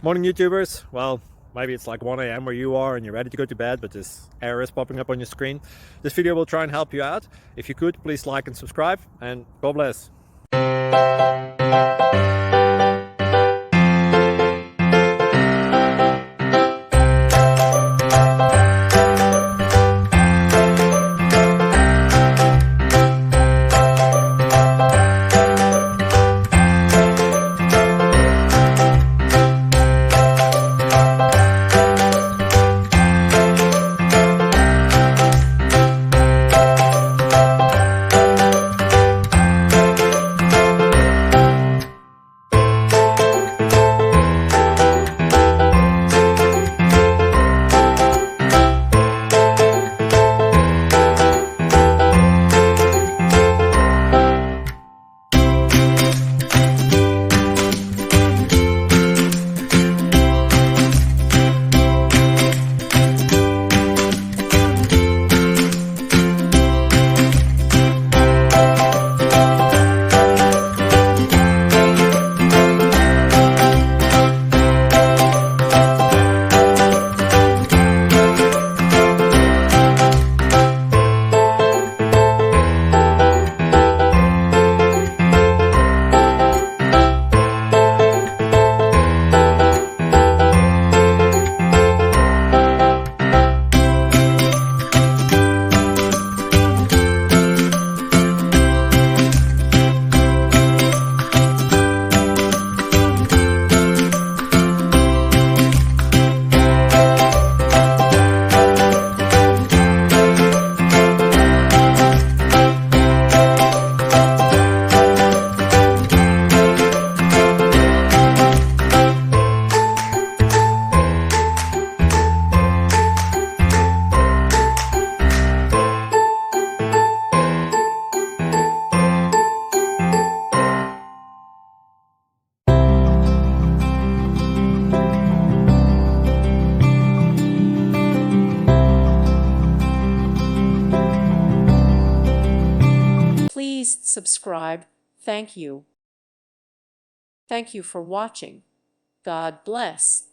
Morning YouTubers. Well, maybe it's like 1 a.m. where you are and you're ready to go to bed, but this error is popping up on your screen. This video will try and help you out. If you could, please like and subscribe, and God bless. Please subscribe. Thank you. Thank you for watching. God bless.